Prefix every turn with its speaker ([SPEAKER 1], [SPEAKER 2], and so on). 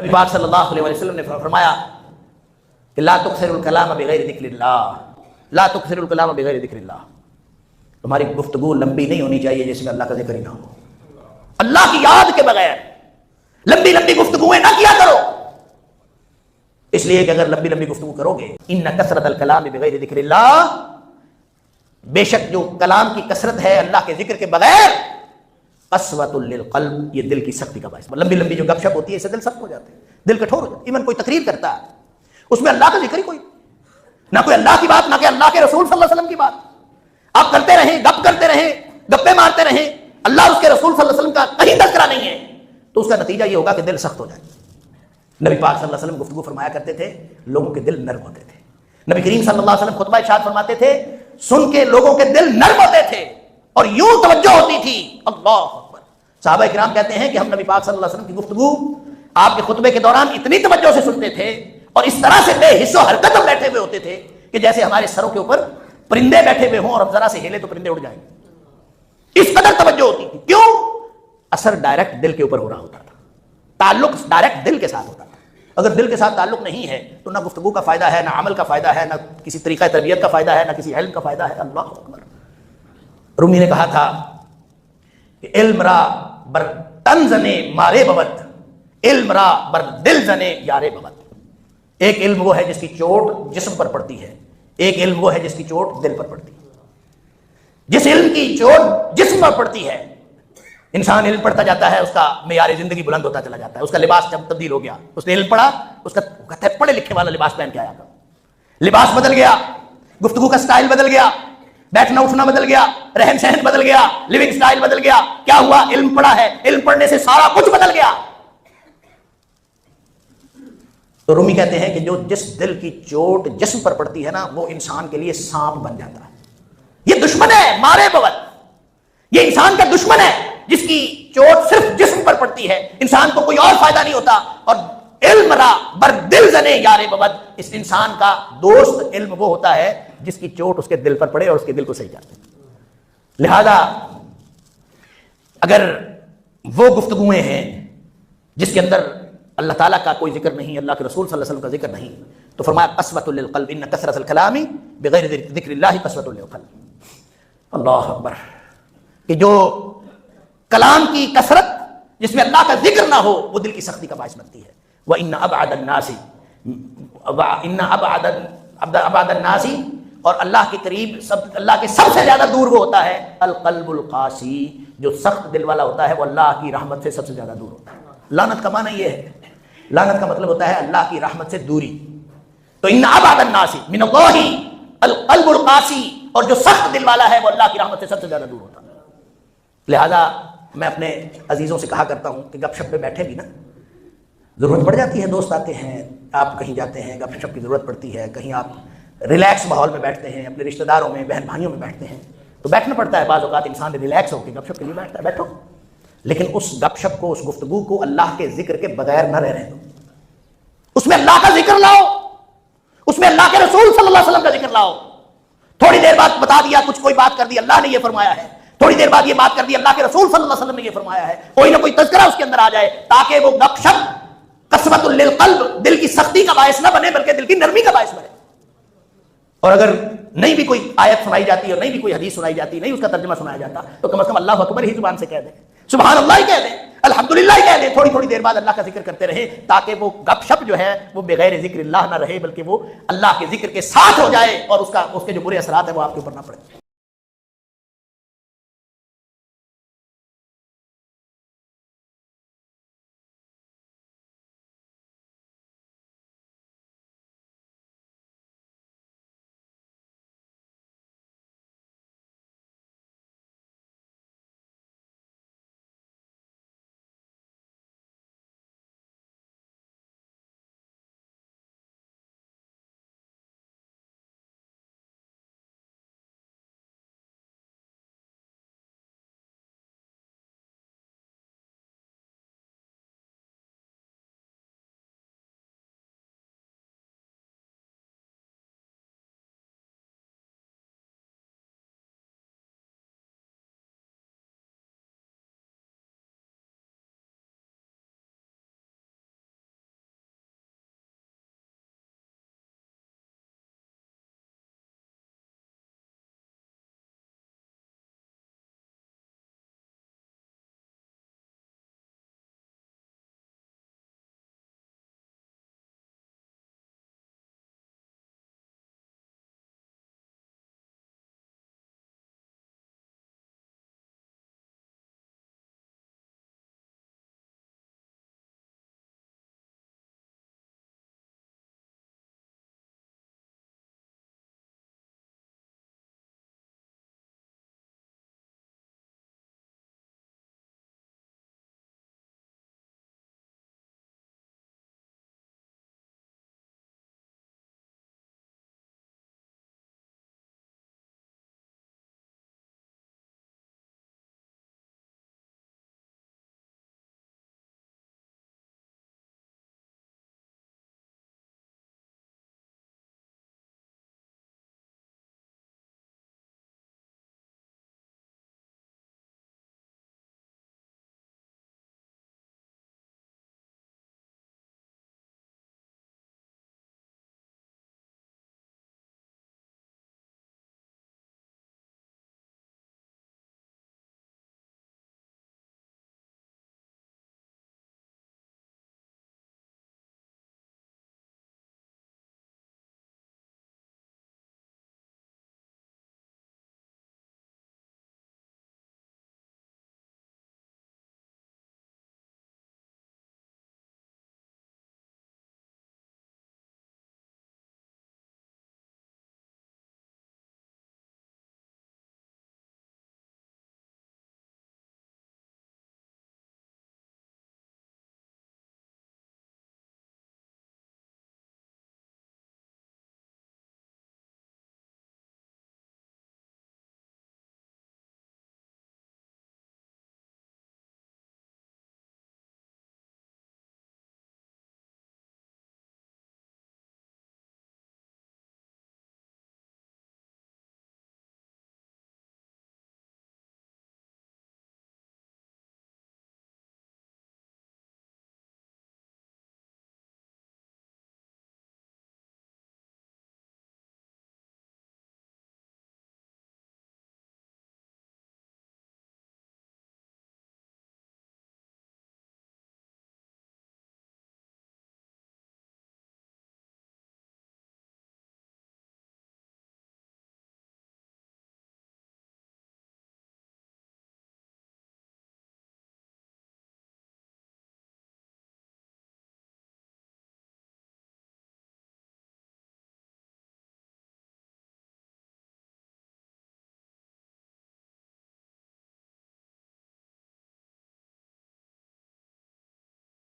[SPEAKER 1] نبی پاک صلی اللہ علیہ وسلم نے فرمایا کہ لا تکثروا الکلام بغیر ذکر اللہ، لا تکثروا الکلام بغیر ذکر اللہ، تمہاری گفتگو لمبی نہیں ہونی چاہیے جس میں اللہ کا ذکر ہی نہ ہو، اللہ کی یاد کے بغیر لمبی لمبی گفتگویں نہ کیا کرو، اس لیے کہ اگر لمبی لمبی گفتگو کرو گے ان کثرت الکلام بغیر ذکر اللہ، بے شک جو کلام کی کثرت ہے اللہ کے ذکر کے بغیر، قسوۃ للقلب، یہ دل کی سختی کا باعث، لمبی لمبی جو گپ شپ ہوتی ہے اس سے دل سخت ہو جاتے ہیں، دل کٹھور ہو جاتا ہے۔ ایون کوئی تقریر کرتا ہے اس میں اللہ کا ذکر ہی کوئی نہ، کوئی اللہ کی بات، نہ کہ اللہ کے رسول صلی اللہ علیہ وسلم کی بات، آپ کرتے رہیں، گپ کرتے رہیں، گپے مارتے رہیں، اللہ اور اس کے رسول صلی اللہ علیہ وسلم کا کہیں تذکرہ نہیں ہے، تو اس کا نتیجہ یہ ہوگا کہ دل سخت ہو جائے۔ نبی پاک صلی اللہ علیہ وسلم گفتگو فرمایا کرتے تھے، لوگوں کے دل نرم ہوتے تھے۔ نبی کریم صلی اللہ علیہ وسلم خطبہ ارشاد فرماتے تھے، سن کے لوگوں کے دل نرم ہوتے تھے اور یوں توجہ ہوتی تھی، اللہ اکبر۔ صحابہ کرام کہتے ہیں کہ ہم نبی پاک صلی اللہ علیہ وسلم کی گفتگو آپ کے خطبے کے دوران اتنی توجہ سے سنتے تھے اور اس طرح سے بے حس و حرکت میں بیٹھے ہوئے ہوتے تھے کہ جیسے ہمارے سروں کے اوپر پرندے بیٹھے ہوئے ہوں اور ہم ذرا سے ہلے تو پرندے اڑ جائیں، اس قدر توجہ ہوتی تھی۔ کیوں؟ اثر ڈائریکٹ دل کے اوپر ہو رہا ہوتا تھا، تعلق ڈائریکٹ دل کے ساتھ ہوتا تھا۔ اگر دل کے ساتھ تعلق نہیں ہے تو نہ گفتگو کا فائدہ ہے، نہ عمل کا فائدہ ہے، نہ کسی طریقہ تربیت کا فائدہ ہے، نہ کسی علم کا فائدہ ہے۔ اللہ اکبر۔ رومی نے کہا تھا کہ علم را بر تن زنے مارے ببد، علم را بر دل زنے یارے ببد۔ ایک علم وہ ہے جس کی چوٹ جسم پر پڑتی ہے، ایک علم وہ ہے جس کی چوٹ دل پر پڑتی ہے۔ جس علم کی چوٹ جسم پر پڑتی ہے، انسان علم پڑھتا جاتا ہے، اس کا معیار زندگی بلند ہوتا چلا جاتا ہے، اس کا لباس جب تبدیل ہو گیا، اس نے علم پڑھا، اس کا کہتا ہے پڑھے لکھے والا لباس پہن کے آیا تھا، لباس بدل گیا، گفتگو کا سٹائل بدل گیا، بیٹھنا اٹھنا بدل گیا، رہن سہن بدل گیا، لیونگ سٹائل بدل گیا۔ کیا ہوا؟ علم پڑھا ہے، علم پڑھنے سے سارا کچھ بدل گیا۔ تو رومی کہتے ہیں کہ جو جس دل کی چوٹ جسم پر پڑتی ہے نا، وہ انسان کے لیے سانپ بن جاتا ہے۔ یہ دشمن ہے مارے بوت، یہ انسان کا دشمن ہے جس کی چوٹ صرف جسم پر پڑتی ہے، انسان کو کوئی اور فائدہ نہیں ہوتا۔ اور علم را بر دل زنے یارے ببد، اس انسان کا دوست علم وہ ہوتا ہے جس کی چوٹ اس کے دل پر پڑے اور اس کے دل کو صحیح جاتے۔ لہذا اگر وہ گفتگویں ہیں جس کے اندر اللہ تعالیٰ کا کوئی ذکر نہیں، اللہ کے رسول صلی اللہ علیہ وسلم کا ذکر نہیں، تو فرمایا قسوۃ للقلب ان کثرۃ الکلام بغیر ذکر اللہ قسوۃ للقلب۔ اللہ اکبر۔ کہ جو کلام کی کثرت جس میں اللہ کا ذکر نہ ہو وہ دل کی سختی کا باعث بنتی ہے۔ وَإِنَّ أَبْعَدَ النَّاسِ، اور اللہ کے قریب اللہ کے سب سے زیادہ دور وہ ہوتا ہے القلب القاسی، جو سخت دل والا ہوتا ہے وہ اللہ کی رحمت سے سب سے زیادہ دور ہوتا ہے۔ لعنت کا معنی یہ ہے، لعنت کا مطلب ہوتا ہے اللہ کی رحمت سے دوری۔ تو ان ابعد الناس من اللہ القلب القاسی، اور جو سخت دل والا ہے وہ اللہ کی رحمت سے سب سے زیادہ دور ہوتا ہے۔ لہذا میں اپنے عزیزوں سے کہا کرتا ہوں کہ گپ شپ پہ بیٹھے بھی نا، ضرورت پڑ جاتی ہے، دوست آتے ہیں، آپ کہیں جاتے ہیں، گپ شپ کی ضرورت پڑتی ہے، کہیں آپ ریلیکس ماحول میں بیٹھتے ہیں، اپنے رشتہ داروں میں، بہن بھائیوں میں بیٹھتے ہیں، تو بیٹھنا پڑتا ہے۔ بعض اوقات انسان ریلیکس ہو کے گپ شپ کے لیے بیٹھتا ہے، بیٹھو، لیکن اس گپ شپ کو، اس گفتگو کو اللہ کے ذکر کے بغیر نہ رہنے دو، اس میں اللہ کا ذکر لاؤ، اس میں اللہ کے رسول صلی اللہ علیہ وسلم کا ذکر لاؤ۔ تھوڑی دیر بعد بتا دیا، کچھ کوئی بات کر دی، اللہ نے یہ فرمایا ہے، تھوڑی دیر بعد یہ بات کر دی، اللہ کے رسول صلی اللہ علیہ وسلم نے یہ فرمایا ہے، کوئی نہ کوئی تذکرہ اس کے اندر آ جائے تاکہ وہ گپ شپ قسوۃ للقلب، دل کی سختی کا باعث نہ بنے بلکہ دل کی نرمی کا باعث بنے۔ اور اگر نہیں بھی کوئی آیت سنائی جاتی اور نہیں بھی کوئی حدیث سنائی جاتی، نہیں اس کا ترجمہ سنایا جاتا، تو کم از کم اللہ اکبر ہی زبان سے کہہ دیں، سبحان اللہ ہی کہہ دیں، الحمدللہ ہی کہہ دیں، تھوڑی تھوڑی دیر بعد اللہ کا ذکر کرتے رہیں تاکہ وہ گپ شپ جو ہے وہ بغیر ذکر اللہ نہ رہے بلکہ وہ اللہ کے ذکر کے ساتھ ہو جائے اور اس کے جو برے اثرات ہیں وہ آپ کے اوپر نہ پڑے۔